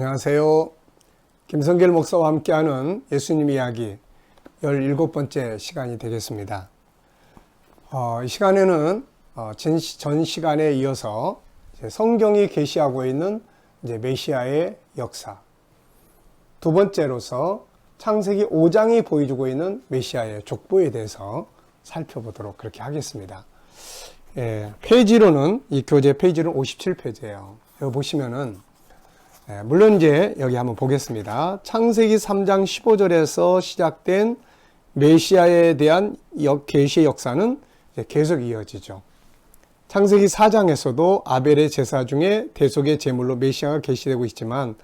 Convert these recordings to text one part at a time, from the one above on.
안녕하세요. 김성길 목사와 함께하는 예수님 이야기 17번째 시간이 되겠습니다. 이 시간에는 전 시간에 이어서 성경이 계시하고 있는 메시아의 역사, 두 번째로서 창세기 5장이 보여주고 있는 메시아의 족보에 대해서 살펴보도록 그렇게 하겠습니다. 페이지로는 이 교재 페이지는 57페이지예요. 여기 보시면은 물론 이제 여기 한번 보겠습니다. 창세기 3장 15절에서 시작된 메시아에 대한 계시의 역사는 계속 이어지죠. 창세기 4장에서도 아벨의 제사 중에 대속의 제물로 메시아가 계시되고 있지만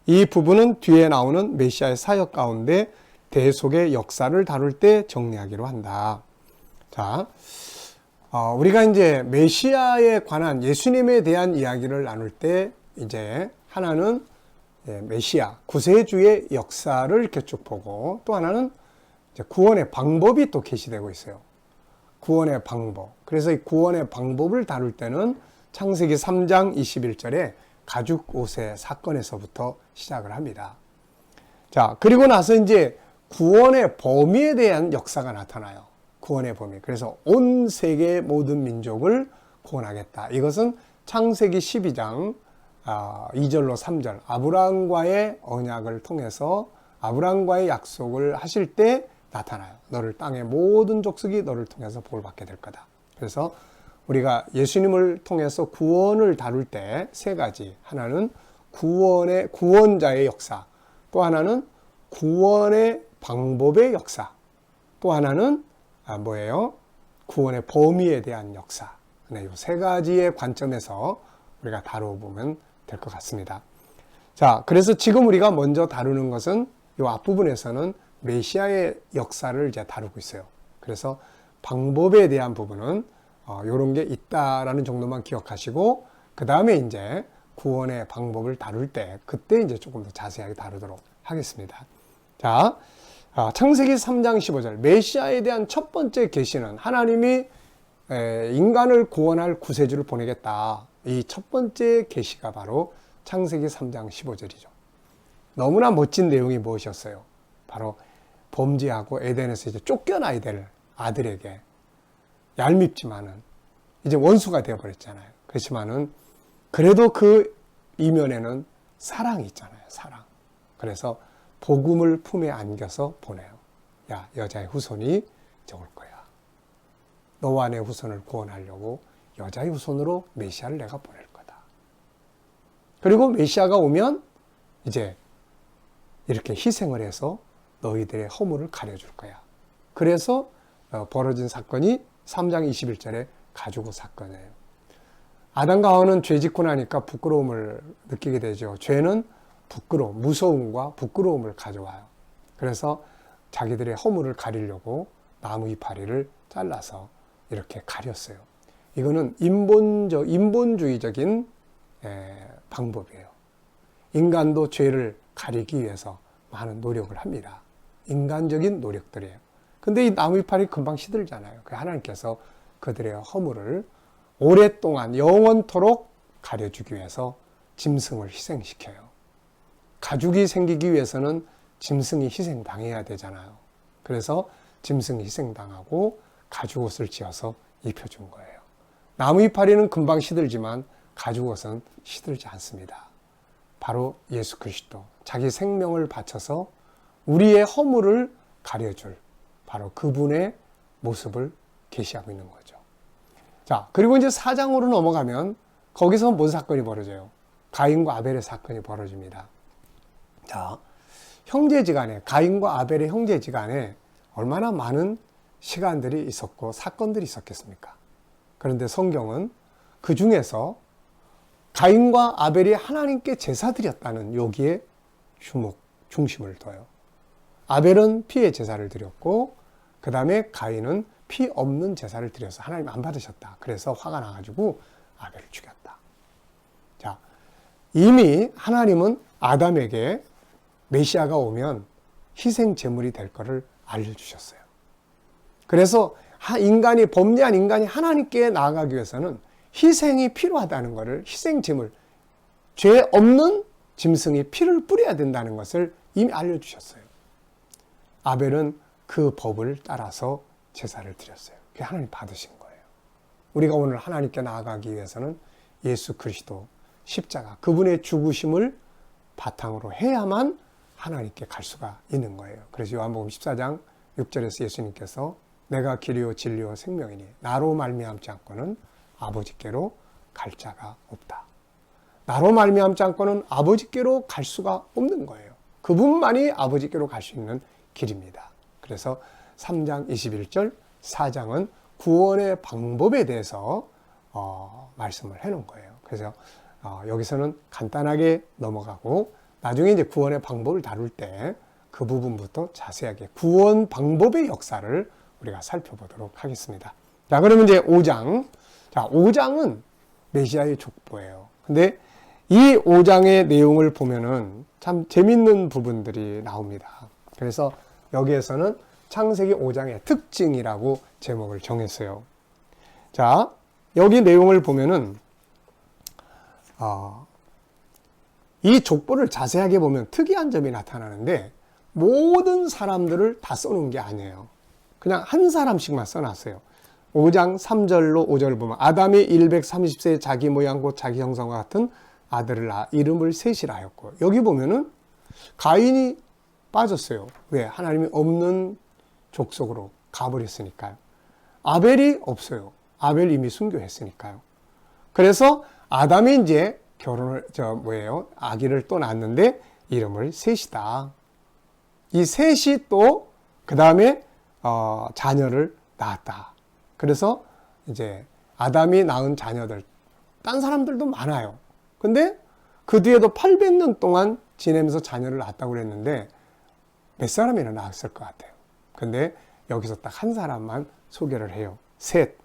이 부분은 뒤에 나오는 메시아의 사역 가운데 대속의 역사를 다룰 때 정리하기로 한다. 자, 우리가 이제 메시아에 관한 예수님에 대한 이야기를 나눌 때 이제 하나는 메시아, 구세주의 역사를 이렇게 쭉 보고 또 하나는 구원의 방법이 또 계시되고 있어요. 구원의 방법. 그래서 이 구원의 방법을 다룰 때는 창세기 3장 21절에 가죽 옷의 사건에서부터 시작을 합니다. 자, 그리고 나서 이제 구원의 범위에 대한 역사가 나타나요. 구원의 범위. 그래서 온 세계의 모든 민족을 구원하겠다. 이것은 창세기 12장 2절로 3절 아브라함과의 언약을 통해서 아브라함과의 약속을 하실 때 나타나요. 너를 땅의 모든 족속이 너를 통해서 복을 받게 될 거다. 그래서 우리가 예수님을 통해서 구원을 다룰 때 세 가지, 하나는 구원자의 역사, 또 하나는 구원의 방법의 역사, 또 하나는 뭐예요? 구원의 범위에 대한 역사. 이 세 가지의 관점에서 우리가 다뤄보면 될 것 같습니다. 자, 그래서 지금 우리가 먼저 다루는 것은 이 앞부분에서는 메시아의 역사를 이제 다루고 있어요. 그래서 방법에 대한 부분은 이런 게 있다라는 정도만 기억하시고 그 다음에 이제 구원의 방법을 다룰 때 그때 이제 조금 더 자세하게 다루도록 하겠습니다. 자, 창세기 3장 15절 메시아에 대한 첫 번째 계시는 하나님이 인간을 구원할 구세주를 보내겠다. 이 첫 번째 계시가 바로 창세기 3장 15절이죠. 너무나 멋진 내용이 무엇이었어요? 바로 범죄하고 에덴에서 이제 쫓겨나야 될 아들에게 얄밉지만은 이제 원수가 되어버렸잖아요. 그렇지만은 그래도 그 이면에는 사랑이 있잖아요. 사랑. 그래서 복음을 품에 안겨서 보내요. 야, 여자의 후손이 이제 올 거야. 너와 내 후손을 구원하려고 여자의 후손으로 메시아를 내가 보낼 거다. 그리고 메시아가 오면 이제 이렇게 희생을 해서 너희들의 허물을 가려줄 거야. 그래서 벌어진 사건이 3장 21절에 가죽옷 사건이에요. 아담과 하와는 죄 짓고 나니까 부끄러움을 느끼게 되죠. 죄는 부끄러움, 무서움과 부끄러움을 가져와요. 그래서 자기들의 허물을 가리려고 나무 이파리를 잘라서 이렇게 가렸어요. 이거는 인본주의적인 방법이에요. 인간도 죄를 가리기 위해서 많은 노력을 합니다. 인간적인 노력들이에요. 근데 이 나무 이파리 금방 시들잖아요. 하나님께서 그들의 허물을 오랫동안 영원토록 가려주기 위해서 짐승을 희생시켜요. 가죽이 생기기 위해서는 짐승이 희생당해야 되잖아요. 그래서 짐승이 희생당하고 가죽옷을 지어서 입혀준 거예요. 나무 이파리는 금방 시들지만 가죽옷은 시들지 않습니다. 바로 예수 그리스도, 자기 생명을 바쳐서 우리의 허물을 가려줄 바로 그분의 모습을 계시하고 있는 거죠. 자, 그리고 이제 4장으로 넘어가면 거기서 뭔 사건이 벌어져요? 가인과 아벨의 사건이 벌어집니다. 자, 형제지간에 가인과 아벨의 형제지간에 얼마나 많은 시간들이 있었고 사건들이 있었겠습니까? 그런데 성경은 그 중에서 가인과 아벨이 하나님께 제사 드렸다는 여기에 중심을 둬요. 아벨은 피의 제사를 드렸고 그 다음에 가인은 피 없는 제사를 드려서 하나님 안 받으셨다. 그래서 화가 나가지고 아벨을 죽였다. 자, 이미 하나님은 아담에게 메시아가 오면 희생 제물이 될 것을 알려주셨어요. 그래서 범죄한 인간이 하나님께 나아가기 위해서는 희생이 필요하다는 것을, 희생 제물, 죄 없는 짐승이 피를 뿌려야 된다는 것을 이미 알려주셨어요. 아벨은 그 법을 따라서 제사를 드렸어요. 그게 하나님 받으신 거예요. 우리가 오늘 하나님께 나아가기 위해서는 예수 그리스도 십자가, 그분의 죽으심을 바탕으로 해야만 하나님께 갈 수가 있는 거예요. 그래서 요한복음 14장 6절에서 예수님께서 내가 길이요 진리요 생명이니 나로 말미암지 않고는 아버지께로 갈 자가 없다. 나로 말미암지 않고는 아버지께로 갈 수가 없는 거예요. 그분만이 아버지께로 갈 수 있는 길입니다. 그래서 3장 21절, 4장은 구원의 방법에 대해서 말씀을 해놓은 거예요. 그래서 여기서는 간단하게 넘어가고 나중에 이제 구원의 방법을 다룰 때 그 부분부터 자세하게 구원 방법의 역사를 우리가 살펴보도록 하겠습니다. 자, 그러면 이제 5장. 자, 5장은 메시아의 족보예요. 근데 이 5장의 내용을 보면은 참 재밌는 부분들이 나옵니다. 그래서 여기에서는 창세기 5장의 특징이라고 제목을 정했어요. 자, 여기 내용을 보면은 이 족보를 자세하게 보면 특이한 점이 나타나는데 모든 사람들을 다 써놓은 게 아니에요. 그냥 한 사람씩만 써놨어요. 5장 3절로 5절을 보면 아담이 130세에 자기 모양 곧 자기 형상과 같은 아들을 낳아 이름을 셋이라 하였고, 여기 보면은 가인이 빠졌어요. 왜? 하나님이 없는 족속으로 가버렸으니까요. 아벨이 없어요. 아벨 이미 순교했으니까요. 그래서 아담이 이제 아기를 또 낳았는데 이름을 셋이다. 이 셋이 또 그 다음에 자녀를 낳았다. 그래서 이제 아담이 낳은 자녀들, 딴 사람들도 많아요. 근데 그 뒤에도 800년 동안 지내면서 자녀를 낳았다고 그랬는데 몇 사람이나 낳았을 것 같아요. 근데 여기서 딱 한 사람만 소개를 해요. 셋.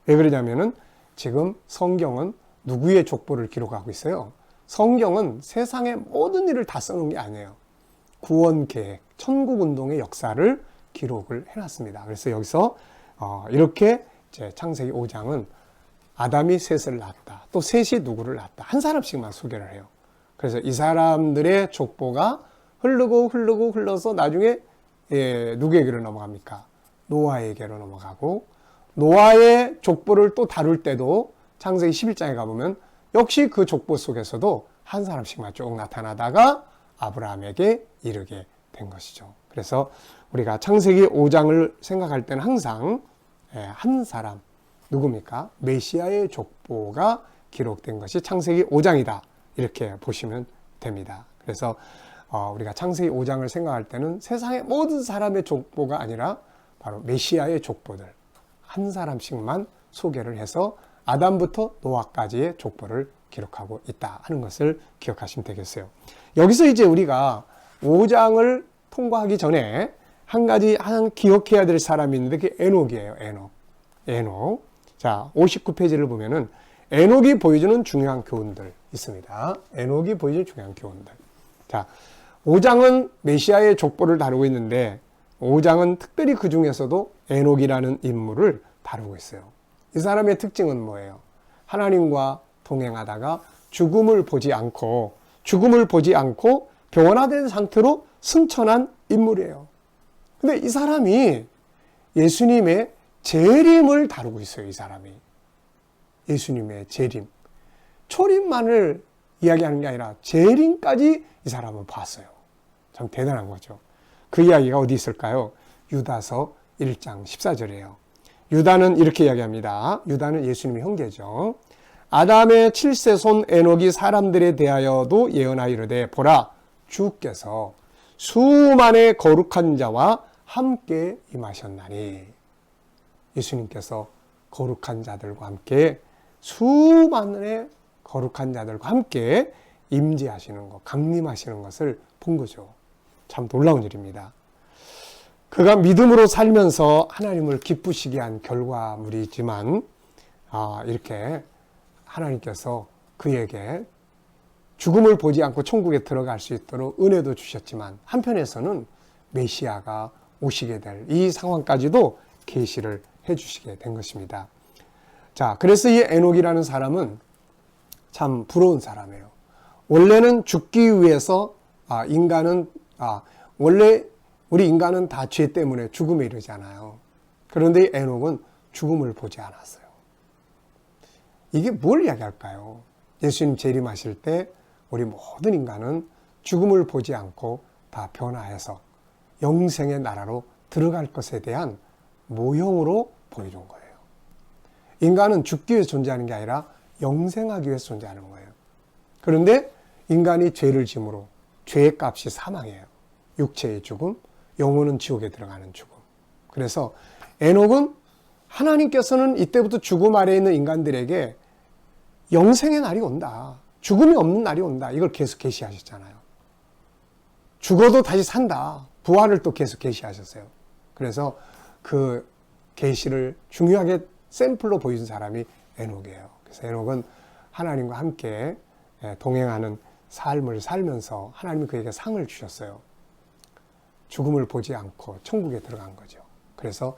왜 그러냐면은 지금 성경은 누구의 족보를 기록하고 있어요? 성경은 세상의 모든 일을 다 써놓은 게 아니에요. 구원 계획, 천국 운동의 역사를 기록을 해놨습니다. 그래서 여기서 이렇게 이제 창세기 5장은 아담이 셋을 낳았다. 또 셋이 누구를 낳았다. 한 사람씩만 소개를 해요. 그래서 이 사람들의 족보가 흘러서 나중에 누구에게로 넘어갑니까? 노아에게로 넘어가고, 노아의 족보를 또 다룰 때도 창세기 11장에 가보면 역시 그 족보 속에서도 한 사람씩만 쭉 나타나다가 아브라함에게 이르게 된 것이죠. 그래서 우리가 창세기 5장을 생각할 때는 항상 한 사람, 누굽니까? 메시아의 족보가 기록된 것이 창세기 5장이다. 이렇게 보시면 됩니다. 그래서 우리가 창세기 5장을 생각할 때는 세상의 모든 사람의 족보가 아니라 바로 메시아의 족보들, 한 사람씩만 소개를 해서 아담부터 노아까지의 족보를 기록하고 있다 하는 것을 기억하시면 되겠어요. 여기서 이제 우리가 5장을 통과하기 전에 한 가지 기억해야 될 사람이 있는데 그게 에녹이에요. 에녹. 자, 59페이지를 보면은 에녹이 보여주는 중요한 교훈들 있습니다. 에녹이 보여주는 중요한 교훈들. 자, 5장은 메시아의 족보를 다루고 있는데 5장은 특별히 그 중에서도 에녹이라는 인물을 다루고 있어요. 이 사람의 특징은 뭐예요? 하나님과 동행하다가 죽음을 보지 않고 병원화된 상태로 승천한 인물이에요. 근데 이 사람이 예수님의 재림을 다루고 있어요. 이 사람이 예수님의 재림, 초림만을 이야기하는 게 아니라 재림까지 이 사람은 봤어요. 참 대단한 거죠. 그 이야기가 어디 있을까요? 유다서 1장 14절이에요. 유다는 이렇게 이야기합니다. 유다는 예수님의 형제죠. 아담의 7세 손 에녹이 사람들에 대하여도 예언하이르되 보라, 주께서 수만의 거룩한 자와 함께 임하셨나니. 예수님께서 거룩한 자들과 함께, 수만의 거룩한 자들과 함께 임재하시는 것, 강림하시는 것을 본 거죠. 참 놀라운 일입니다. 그가 믿음으로 살면서 하나님을 기쁘시게 한 결과물이지만 이렇게 하나님께서 그에게 죽음을 보지 않고 천국에 들어갈 수 있도록 은혜도 주셨지만 한편에서는 메시아가 오시게 될 이 상황까지도 계시를 해주시게 된 것입니다. 자, 그래서 이 에녹이라는 사람은 참 부러운 사람이에요. 원래는 죽기 위해서 원래 우리 인간은 다 죄 때문에 죽음에 이르잖아요. 그런데 에녹은 죽음을 보지 않았어요. 이게 뭘 이야기할까요? 예수님 재림하실 때 우리 모든 인간은 죽음을 보지 않고 다 변화해서 영생의 나라로 들어갈 것에 대한 모형으로 보여준 거예요. 인간은 죽기 위해서 존재하는 게 아니라 영생하기 위해서 존재하는 거예요. 그런데 인간이 죄를 짐으로 죄의 값이 사망이에요. 육체의 죽음, 영혼은 지옥에 들어가는 죽음. 그래서 에녹은 하나님께서는 이때부터 죽음 아래에 있는 인간들에게 영생의 날이 온다. 죽음이 없는 날이 온다. 이걸 계속 계시하셨잖아요. 죽어도 다시 산다. 부활을 또 계속 계시하셨어요. 그래서 그 계시를 중요하게 샘플로 보여준 사람이 에녹이에요. 그래서 에녹은 하나님과 함께 동행하는 삶을 살면서 하나님이 그에게 상을 주셨어요. 죽음을 보지 않고 천국에 들어간 거죠. 그래서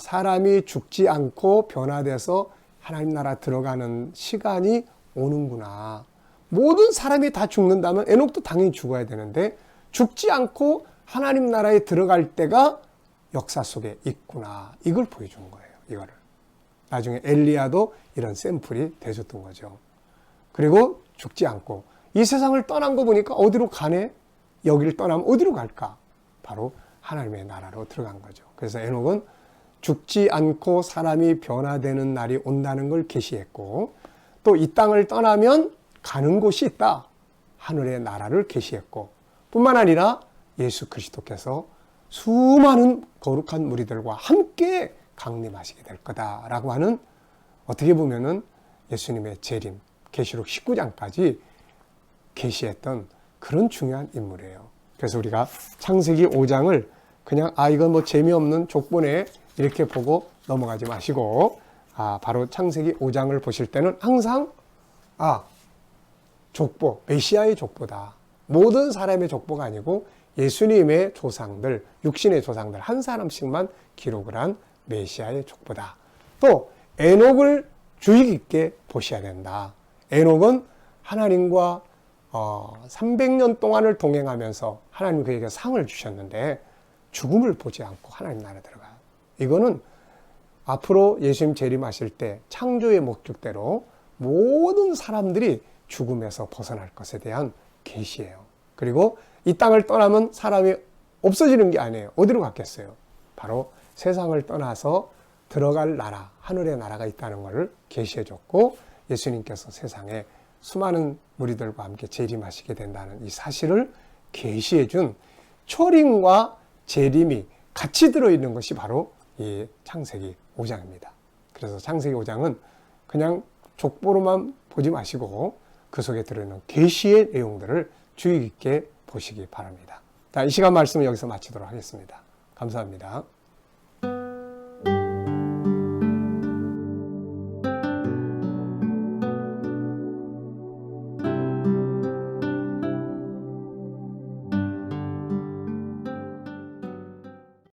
사람이 죽지 않고 변화돼서 하나님 나라 들어가는 시간이 오는구나. 모든 사람이 다 죽는다면 에녹도 당연히 죽어야 되는데 죽지 않고 하나님 나라에 들어갈 때가 역사 속에 있구나. 이걸 보여준 거예요. 이거를. 나중에 엘리야도 이런 샘플이 돼줬던 거죠. 그리고 죽지 않고 이 세상을 떠난 거 보니까 어디로 가네? 여기를 떠나면 어디로 갈까? 바로 하나님의 나라로 들어간 거죠. 그래서 에녹은 죽지 않고 사람이 변화되는 날이 온다는 걸 계시했고 또 이 땅을 떠나면 가는 곳이 있다. 하늘의 나라를 계시했고 뿐만 아니라 예수 그리스도께서 수많은 거룩한 무리들과 함께 강림하시게 될 거다라고 하는 어떻게 보면은 예수님의 재림, 계시록 19장까지 계시했던 그런 중요한 인물이에요. 그래서 우리가 창세기 5장을 그냥 이건 뭐 재미없는 족보네 이렇게 보고 넘어가지 마시고 바로 창세기 5장을 보실 때는 항상 족보, 메시아의 족보다. 모든 사람의 족보가 아니고 예수님의 조상들, 육신의 조상들 한 사람씩만 기록을 한 메시아의 족보다. 또 에녹을 주의 깊게 보셔야 된다. 에녹은 하나님과 300년 동안을 동행하면서 하나님 그에게 상을 주셨는데 죽음을 보지 않고 하나님 나라 들어가요. 이거는 앞으로 예수님 재림하실 때 창조의 목적대로 모든 사람들이 죽음에서 벗어날 것에 대한 계시예요. 그리고 이 땅을 떠나면 사람이 없어지는 게 아니에요. 어디로 갔겠어요? 바로 세상을 떠나서 들어갈 나라, 하늘의 나라가 있다는 것을 계시해 줬고 예수님께서 세상에 수많은 무리들과 함께 재림하시게 된다는 이 사실을 계시해 준 초림과 재림이 같이 들어있는 것이 바로 이 창세기 5장입니다. 그래서 창세기 5장은 그냥 족보로만 보지 마시고 그 속에 들어있는 계시의 내용들을 주의 깊게 보시기 바랍니다. 자, 이 시간 말씀을 여기서 마치도록 하겠습니다. 감사합니다.